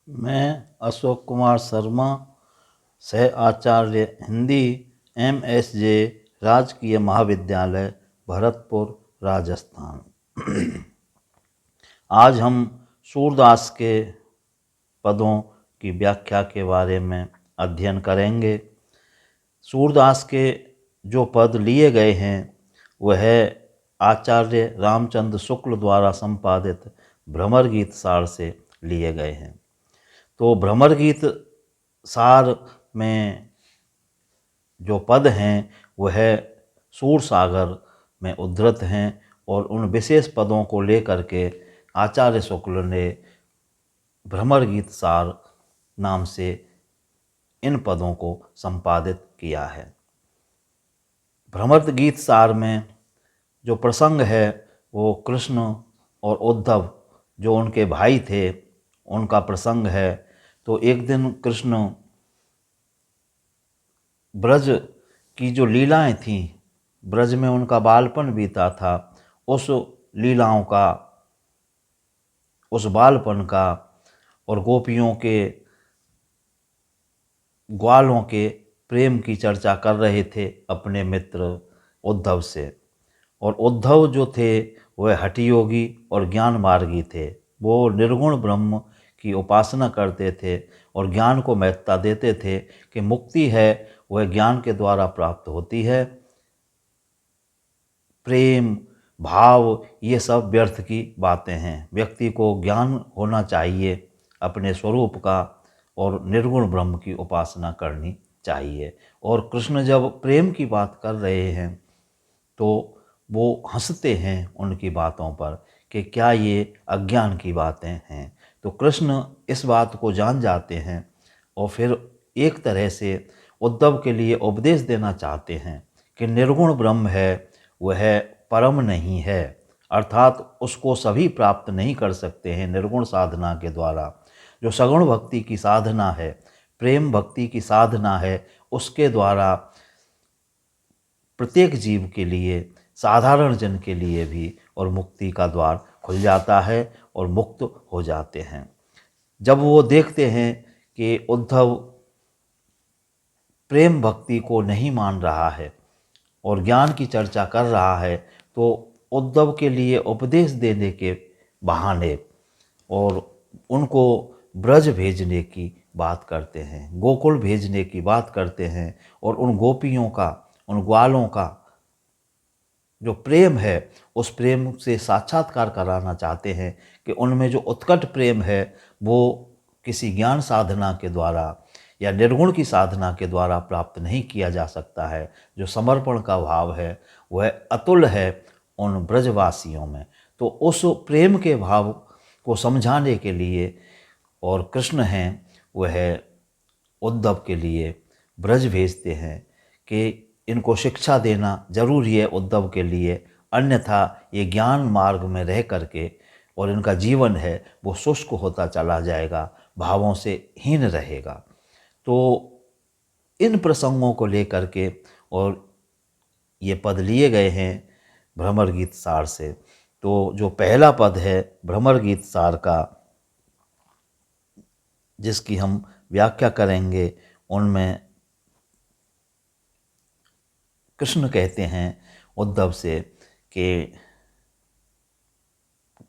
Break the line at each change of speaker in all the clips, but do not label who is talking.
मैं अशोक कुमार शर्मा, सह आचार्य हिंदी, MSJ, राजकीय महाविद्यालय, भरतपुर, राजस्थान। आज हम सूरदास के पदों की व्याख्या के बारे में अध्ययन करेंगे। सूरदास के जो पद लिए गए हैं वह आचार्य रामचंद्र शुक्ल द्वारा संपादित भ्रमर गीत सार से लिए गए हैं। तो भ्रमर गीत सार में जो पद हैं वह सूर सागर में उद्धृत हैं और उन विशेष पदों को लेकर के आचार्य शुक्ल ने भ्रमर गीत सार नाम से इन पदों को संपादित किया है। भ्रमर गीत सार में जो प्रसंग है वो कृष्ण और उद्धव जो उनके भाई थे उनका प्रसंग है। तो एक दिन कृष्ण ब्रज की जो लीलाएं थीं, ब्रज में उनका बालपन बीता था, उस लीलाओं का, उस बालपन का और गोपियों के, ग्वालों के प्रेम की चर्चा कर रहे थे अपने मित्र उद्धव से। और उद्धव जो थे वह हठयोगी और ज्ञान मार्गी थे। वो निर्गुण ब्रह्म की उपासना करते थे और ज्ञान को महत्ता देते थे कि मुक्ति है वह ज्ञान के द्वारा प्राप्त होती है। प्रेम, भाव, ये सब व्यर्थ की बातें हैं। व्यक्ति को ज्ञान होना चाहिए अपने स्वरूप का और निर्गुण ब्रह्म की उपासना करनी चाहिए। और कृष्ण जब प्रेम की बात कर रहे हैं तो वो हंसते हैं उनकी बातों पर कि क्या ये अज्ञान की बातें हैं। तो कृष्ण इस बात को जान जाते हैं और फिर एक तरह से उद्धव के लिए उपदेश देना चाहते हैं कि निर्गुण ब्रह्म है वह परम नहीं है, अर्थात उसको सभी प्राप्त नहीं कर सकते हैं निर्गुण साधना के द्वारा। जो सगुण भक्ति की साधना है, प्रेम भक्ति की साधना है, उसके द्वारा प्रत्येक जीव के लिए, साधारण जन के लिए भी और मुक्ति का द्वार खुल जाता है और मुक्त हो जाते हैं। जब वो देखते हैं कि उद्धव प्रेम भक्ति को नहीं मान रहा है और ज्ञान की चर्चा कर रहा है, तो उद्धव के लिए उपदेश देने के बहाने और उनको ब्रज भेजने की बात करते हैं, गोकुल भेजने की बात करते हैं और उन गोपियों का, उन ग्वालों का जो प्रेम है उस प्रेम से साक्षात्कार कराना चाहते हैं कि उनमें जो उत्कट प्रेम है वो किसी ज्ञान साधना के द्वारा या निर्गुण की साधना के द्वारा प्राप्त नहीं किया जा सकता है। जो समर्पण का भाव है वह अतुल है उन ब्रजवासियों में। तो उस प्रेम के भाव को समझाने के लिए और कृष्ण हैं वह उद्धव के लिए ब्रज भेजते हैं कि इनको शिक्षा देना जरूरी है उद्धव के लिए, अन्यथा ये ज्ञान मार्ग में रह करके और इनका जीवन है वो शुष्क होता चला जाएगा, भावों से हीन रहेगा। तो इन प्रसंगों को लेकर के और ये पद लिए गए हैं भ्रमर गीत सार से। तो जो पहला पद है भ्रमर गीत सार का, जिसकी हम व्याख्या करेंगे, उनमें कृष्ण कहते हैं उद्धव से कि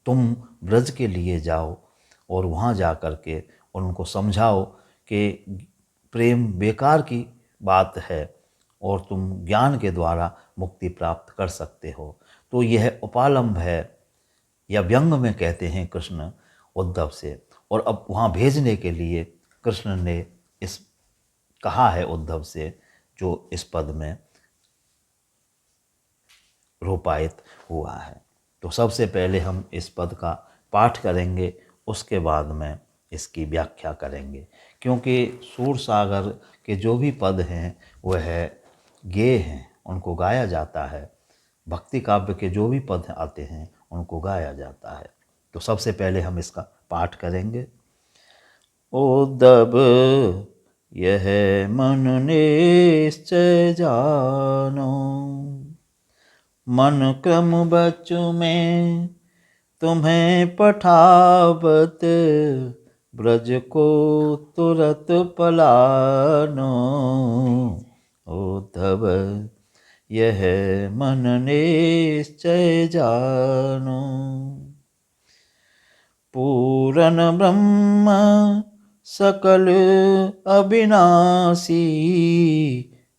तुम ब्रज के लिए जाओ और वहाँ जा कर के उनको समझाओ कि प्रेम बेकार की बात है और तुम ज्ञान के द्वारा मुक्ति प्राप्त कर सकते हो। तो यह उपालंब है या व्यंग में कहते हैं कृष्ण उद्धव से। और अब वहाँ भेजने के लिए कृष्ण ने इस कहा है उद्धव से जो इस पद में रूपायित हुआ है। तो सबसे पहले हम इस पद का पाठ करेंगे, उसके बाद में इसकी व्याख्या करेंगे। क्योंकि सूर सागर के जो भी पद हैं वह गेय हैं, उनको गाया जाता है। भक्ति काव्य के जो भी पद आते हैं उनको गाया जाता है। तो सबसे पहले हम इसका पाठ करेंगे। उद्धव यह मन निश्चय जानो, मन क्रम बचु में तुम्हें पठावत, ब्रज को तुरत पलानो। उद्धव यह मन निश्चय जानो। पूरन ब्रह्म सकल अविनाशी,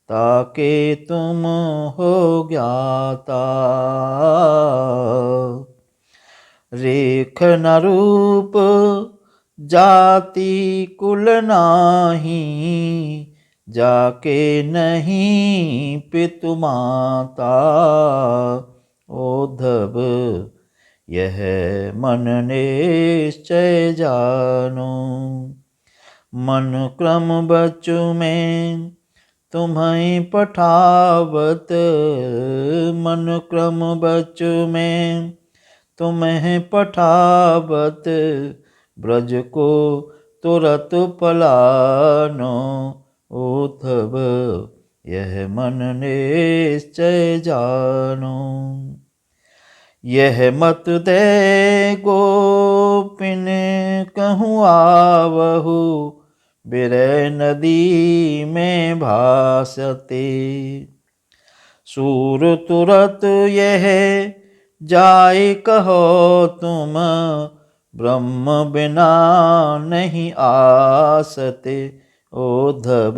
ताके तुम हो ज्ञाता। रेख न रूप जाति कुल नाही, जाके नहीं पितु माता। उद्धव यह मन निश्चय जानो। मन क्रम बचु में तुम्हें पठावत, मन क्रम बचु में तुम्हें पठावत। ब्रज को तुरत पलानो। उद्धव यह मन निश्चय जानो। यह मत दे गोपिन कहूँ आवहु, बिरह नदी में भासते। सूर तुरत यह जाय कहो तुम, ब्रह्म बिना नहीं आसते। उद्धव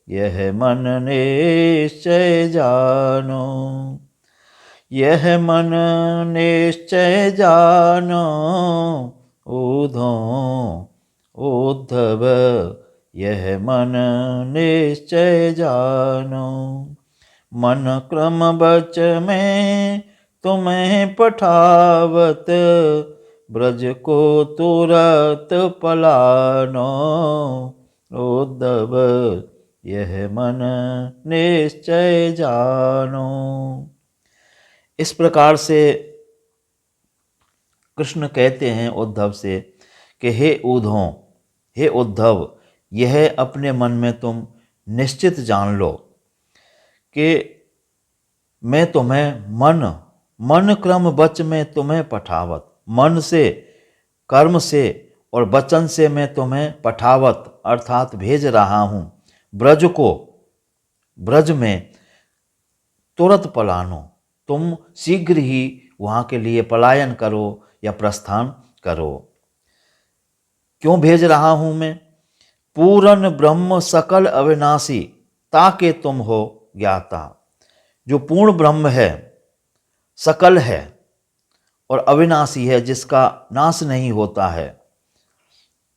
यह मन निश्चय जानो। यह मन निश्चय जानो। उद्धव यह मन निश्चय जानो। मन क्रम बच में तुम्हें पठावत, ब्रज को तुरत पलानो। उद्धव यह मन निश्चय जानो। इस प्रकार से कृष्ण कहते हैं उद्धव से कि हे उद्धव, यह अपने मन में तुम निश्चित जान लो कि मैं तुम्हें मन क्रम बच में तुम्हें पठावत, मन से, कर्म से और वचन से मैं तुम्हें पठावत अर्थात भेज रहा हूँ। ब्रज में तुरत पलानो, तुम शीघ्र ही वहाँ के लिए पलायन करो या प्रस्थान करो। क्यों भेज रहा हूँ मैं? पूरन ब्रह्म सकल अविनाशी, ताके तुम हो ज्ञाता। जो पूर्ण ब्रह्म है, सकल है और अविनाशी है, जिसका नाश नहीं होता है,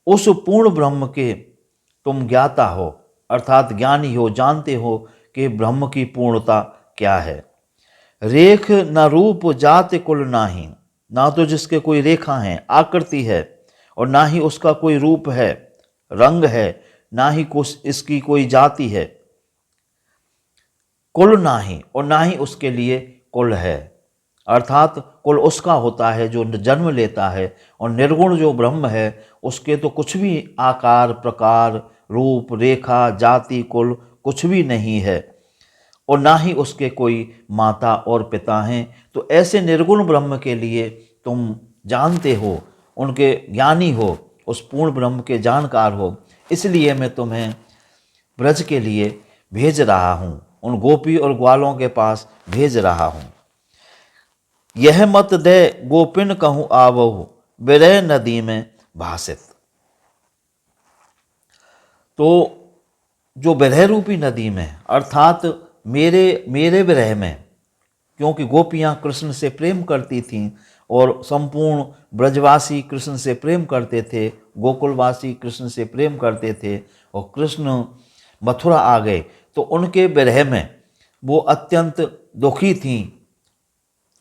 उस पूर्ण ब्रह्म के तुम ज्ञाता हो अर्थात ज्ञानी हो, जानते हो कि ब्रह्म की पूर्णता क्या है। रेख न रूप जाति कुल नाही, ना तो जिसके कोई रेखा है, आकृति है, और ना ही उसका कोई रूप है, रंग है, ना ही कुछ इसकी कोई जाति है। कुल नाही, और ना ही उसके लिए कुल है, अर्थात कुल उसका होता है जो जन्म लेता है, और निर्गुण जो ब्रह्म है उसके तो कुछ भी आकार, प्रकार, रूप, रेखा, जाति, कुल कुछ भी नहीं है, और ना ही उसके कोई माता और पिता हैं। तो ऐसे निर्गुण ब्रह्म के लिए तुम जानते हो, उनके ज्ञानी हो, उस पूर्ण ब्रह्म के जानकार हो, इसलिए मैं तुम्हें ब्रज के लिए भेज रहा हूँ, उन गोपी और ग्वालों के पास भेज रहा हूँ। यह मत दे गोपिन कहूँ आवहु, बिरह नदी में भासित। तो जो विरह रूपी नदी में अर्थात मेरे विरह में, क्योंकि गोपियाँ कृष्ण से प्रेम करती थीं और संपूर्ण ब्रजवासी कृष्ण से प्रेम करते थे, गोकुलवासी कृष्ण से प्रेम करते थे, और कृष्ण मथुरा आ गए तो उनके विरह में वो अत्यंत दुखी थीं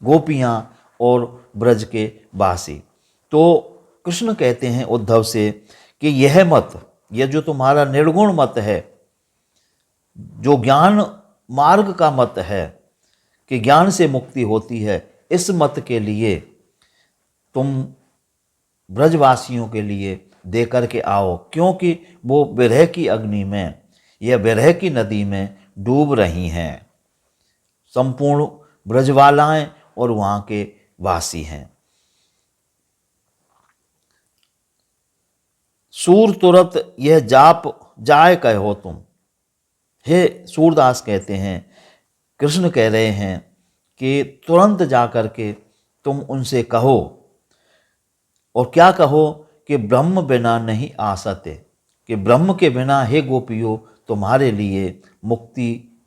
गोपियाँ और ब्रज के वासी। तो कृष्ण कहते हैं उद्धव से कि यह जो तुम्हारा निर्गुण मत है, जो ज्ञान मार्ग का मत है कि ज्ञान से मुक्ति होती है, इस मत के लिए तुम ब्रजवासियों के लिए दे कर के आओ, क्योंकि वो विरह की अग्नि में या विरह की नदी में डूब रही हैं, संपूर्ण ब्रजवालाएं और वहाँ के वासी हैं। सूर तुरत यह जाप जाय कहो तुम। हे सूरदास कहते हैं, कृष्ण कह रहे हैं कि तुरंत जा कर के तुम उनसे कहो। और क्या कहो कि ब्रह्म बिना नहीं आ सकते, कि ब्रह्म के बिना हे गोपियों तुम्हारे लिए मुक्ति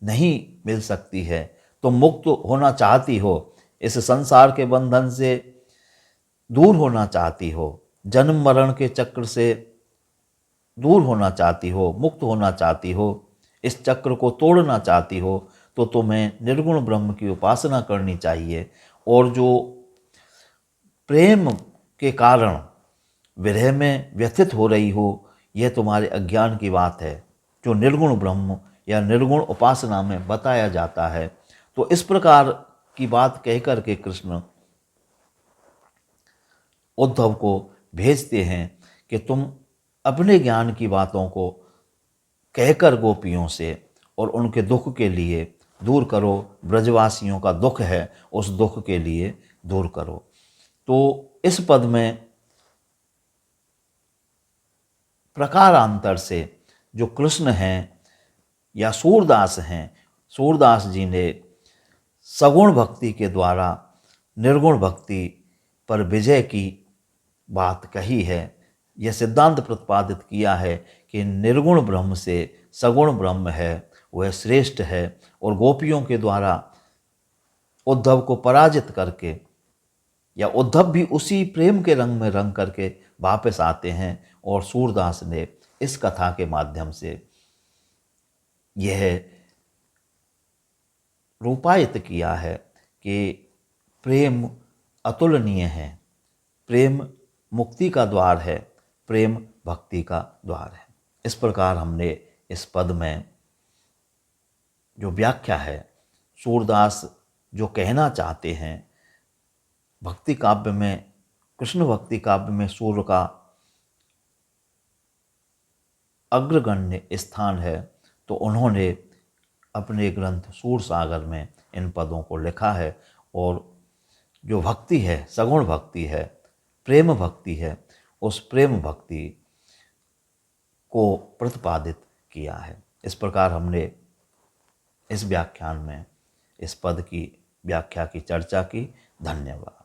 नहीं मिल सकती है। तुम मुक्त होना चाहती हो, इस संसार के बंधन से दूर होना चाहती हो, जन्म मरण के चक्र से दूर होना चाहती हो, मुक्त होना चाहती हो, इस चक्र को तोड़ना चाहती हो, तो तुम्हें निर्गुण ब्रह्म की उपासना करनी चाहिए। और जो प्रेम के कारण विरह में व्यथित हो रही हो, यह तुम्हारे अज्ञान की बात है, जो निर्गुण ब्रह्म या निर्गुण उपासना में बताया जाता है। तो इस प्रकार की बात कह कर के कृष्ण उद्धव को भेजते हैं कि तुम अपने ज्ञान की बातों को कहकर गोपियों से और उनके दुख के लिए दूर करो, ब्रजवासियों का दुख है उस दुख के लिए दूर करो। तो इस पद में प्रकारांतर से जो कृष्ण हैं या सूरदास हैं, सूरदास जी ने सगुण भक्ति के द्वारा निर्गुण भक्ति पर विजय की बात कही है। यह सिद्धांत प्रतिपादित किया है कि निर्गुण ब्रह्म से सगुण ब्रह्म है वह श्रेष्ठ है। और गोपियों के द्वारा उद्धव को पराजित करके, या उद्धव भी उसी प्रेम के रंग में रंग करके वापस आते हैं। और सूरदास ने इस कथा के माध्यम से यह रूपायित किया है कि प्रेम अतुलनीय है, प्रेम मुक्ति का द्वार है, प्रेम भक्ति का द्वार है। इस प्रकार हमने इस पद में जो व्याख्या है, सूरदास जो कहना चाहते हैं, भक्ति काव्य में, कृष्ण भक्ति काव्य में सूर का अग्रगण्य स्थान है, तो उन्होंने अपने ग्रंथ सूर सागर में इन पदों को लिखा है। और जो भक्ति है, सगुण भक्ति है, प्रेम भक्ति है, उस प्रेम भक्ति को प्रतिपादित किया है। इस प्रकार हमने इस व्याख्यान में इस पद की व्याख्या की चर्चा की। धन्यवाद।